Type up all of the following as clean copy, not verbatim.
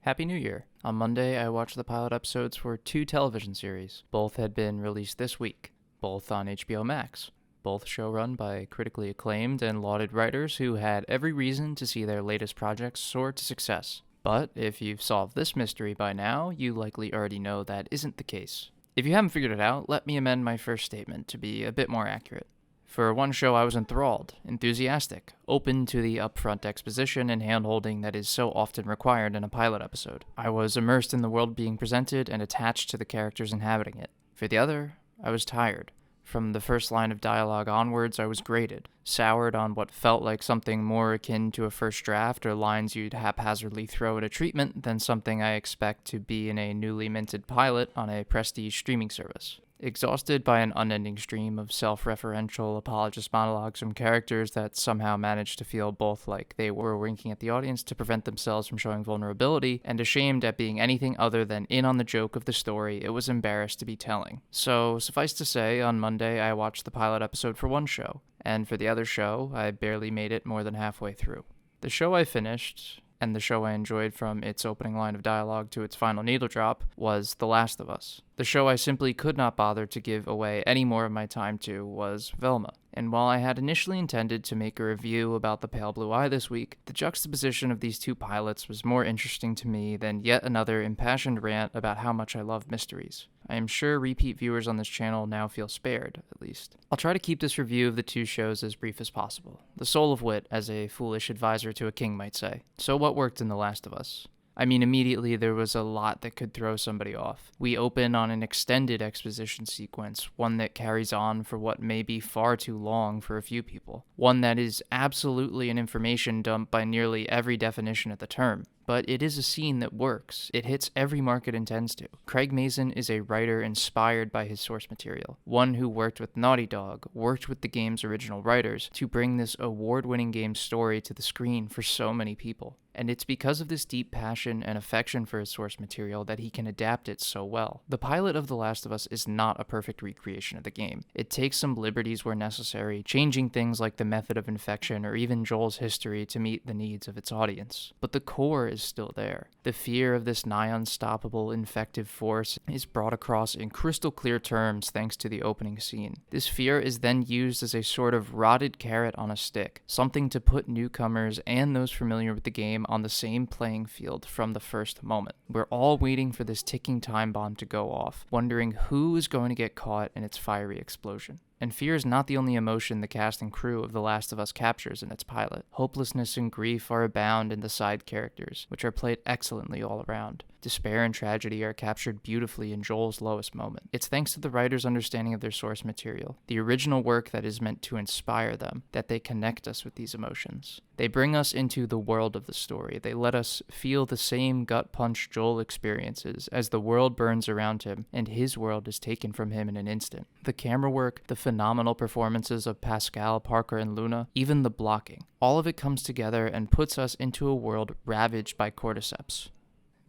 Happy New Year! On Monday, I watched the pilot episodes for two television series. Both had been released this week, both on HBO Max. Both showrun by critically acclaimed and lauded writers who had every reason to see their latest projects soar to success. But if you've solved this mystery by now, you likely already know that isn't the case. If you haven't figured it out, let me amend my first statement to be a bit more accurate. For one show, I was enthralled, enthusiastic, open to the upfront exposition and hand-holding that is so often required in a pilot episode. I was immersed in the world being presented and attached to the characters inhabiting it. For the other, I was tired. From the first line of dialogue onwards, I was grated, soured on what felt like something more akin to a first draft or lines you'd haphazardly throw at a treatment than something I expect to be in a newly minted pilot on a prestige streaming service. Exhausted by an unending stream of self-referential apologist monologues from characters that somehow managed to feel both like they were winking at the audience to prevent themselves from showing vulnerability, and ashamed at being anything other than in on the joke of the story it was embarrassed to be telling. So, suffice to say, on Monday I watched the pilot episode for one show, and for the other show, I barely made it more than halfway through. The show I finished, and the show I enjoyed from its opening line of dialogue to its final needle drop, was The Last of Us. The show I simply could not bother to give away any more of my time to was Velma. And while I had initially intended to make a review about The Pale Blue Eye this week, the juxtaposition of these two pilots was more interesting to me than yet another impassioned rant about how much I love mysteries. I am sure repeat viewers on this channel now feel spared, at least. I'll try to keep this review of the two shows as brief as possible. The soul of wit, as a foolish advisor to a king might say. So what worked in The Last of Us? I mean, immediately there was a lot that could throw somebody off. We open on an extended exposition sequence, one that carries on for what may be far too long for a few people. One that is absolutely an information dump by nearly every definition of the term. But it is a scene that works. It hits every mark it intends to. Craig Mazin is a writer inspired by his source material, one who worked with Naughty Dog, worked with the game's original writers, to bring this award-winning game's story to the screen for so many people. And it's because of this deep passion and affection for his source material that he can adapt it so well. The pilot of The Last of Us is not a perfect recreation of the game. It takes some liberties where necessary, changing things like the method of infection or even Joel's history to meet the needs of its audience. But the core is still there. The fear of this nigh unstoppable infective force is brought across in crystal clear terms thanks to the opening scene. This fear is then used as a sort of rotted carrot on a stick, something to put newcomers and those familiar with the game on the same playing field from the first moment. We're all waiting for this ticking time bomb to go off, wondering who is going to get caught in its fiery explosion. And fear is not the only emotion the cast and crew of The Last of Us captures in its pilot. Hopelessness and grief are abound in the side characters, which are played excellently all around. Despair and tragedy are captured beautifully in Joel's lowest moment. It's thanks to the writer's understanding of their source material, the original work that is meant to inspire them, that they connect us with these emotions. They bring us into the world of the story. They let us feel the same gut punch Joel experiences as the world burns around him and his world is taken from him in an instant. The camera work, the phenomenal performances of Pascal, Parker, and Luna, even the blocking. All of it comes together and puts us into a world ravaged by cordyceps.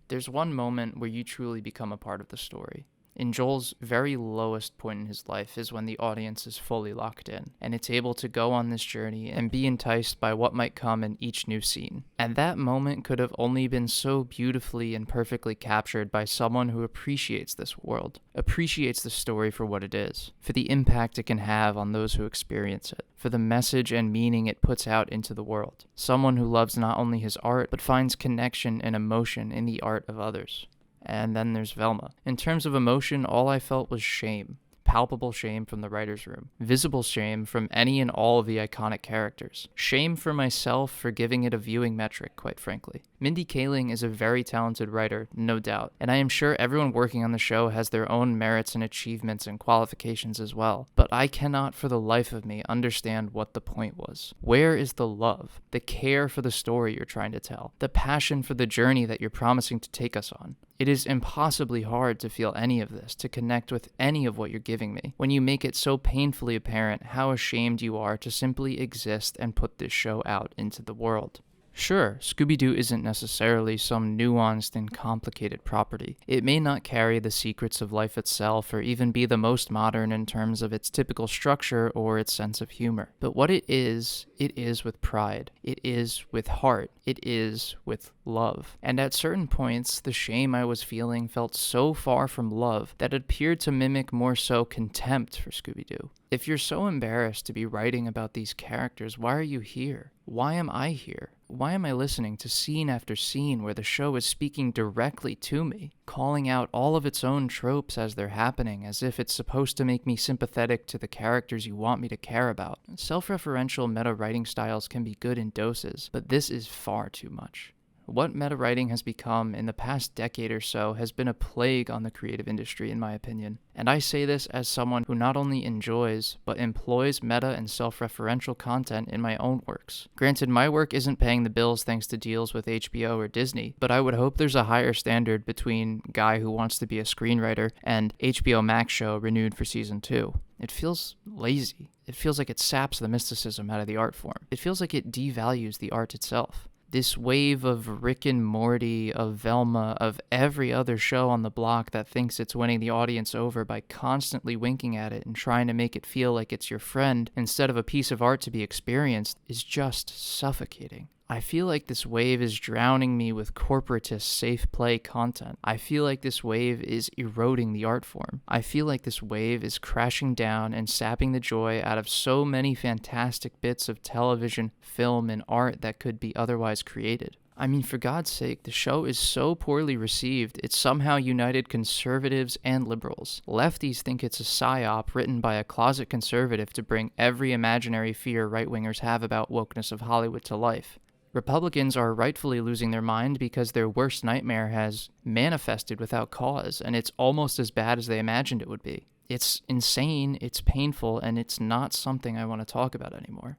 There's one moment where you truly become a part of the story. In Joel's very lowest point in his life is when the audience is fully locked in, and it's able to go on this journey and be enticed by what might come in each new scene. And that moment could have only been so beautifully and perfectly captured by someone who appreciates this world, appreciates the story for what it is, for the impact it can have on those who experience it, for the message and meaning it puts out into the world. Someone who loves not only his art, but finds connection and emotion in the art of others. And then there's Velma. In terms of emotion, all I felt was shame. Palpable shame from the writer's room. Visible shame from any and all of the iconic characters. Shame for myself for giving it a viewing metric, quite frankly. Mindy Kaling is a very talented writer, no doubt, and I am sure everyone working on the show has their own merits and achievements and qualifications as well. But I cannot for the life of me understand what the point was. Where is the love, the care for the story you're trying to tell, the passion for the journey that you're promising to take us on? It is impossibly hard to feel any of this, to connect with any of what you're giving me, when you make it so painfully apparent how ashamed you are to simply exist and put this show out into the world. Sure, Scooby-Doo isn't necessarily some nuanced and complicated property. It may not carry the secrets of life itself or even be the most modern in terms of its typical structure or its sense of humor. But what it is with pride. It is with heart. It is with love. And at certain points, the shame I was feeling felt so far from love that it appeared to mimic more so contempt for Scooby-Doo. If you're so embarrassed to be writing about these characters, why are you here? Why am I here? Why am I listening to scene after scene where the show is speaking directly to me, calling out all of its own tropes as they're happening, as if it's supposed to make me sympathetic to the characters you want me to care about? Self-referential meta-writing styles can be good in doses, but this is far too much. What meta-writing has become in the past decade or so has been a plague on the creative industry, in my opinion. And I say this as someone who not only enjoys, but employs meta and self-referential content in my own works. Granted, my work isn't paying the bills thanks to deals with HBO or Disney, but I would hope there's a higher standard between guy who wants to be a screenwriter and HBO Max show renewed for season 2. It feels lazy. It feels like it saps the mysticism out of the art form. It feels like it devalues the art itself. This wave of Rick and Morty, of Velma, of every other show on the block that thinks it's winning the audience over by constantly winking at it and trying to make it feel like it's your friend instead of a piece of art to be experienced is just suffocating. I feel like this wave is drowning me with corporatist safe play content. I feel like this wave is eroding the art form. I feel like this wave is crashing down and sapping the joy out of so many fantastic bits of television, film, and art that could be otherwise created. I mean, for God's sake, the show is so poorly received, it's somehow united conservatives and liberals. Lefties think it's a psyop written by a closet conservative to bring every imaginary fear right-wingers have about wokeness of Hollywood to life. Republicans are rightfully losing their mind because their worst nightmare has manifested without cause, and it's almost as bad as they imagined it would be. It's insane, it's painful, and it's not something I want to talk about anymore.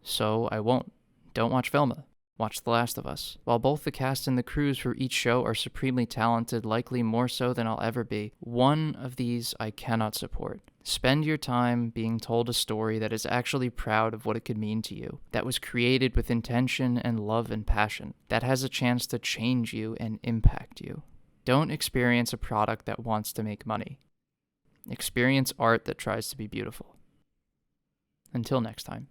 So I won't. Don't watch Velma. Watch The Last of Us. While both the cast and the crews for each show are supremely talented, likely more so than I'll ever be, one of these I cannot support. Spend your time being told a story that is actually proud of what it could mean to you, that was created with intention and love and passion, that has a chance to change you and impact you. Don't experience a product that wants to make money. Experience art that tries to be beautiful. Until next time.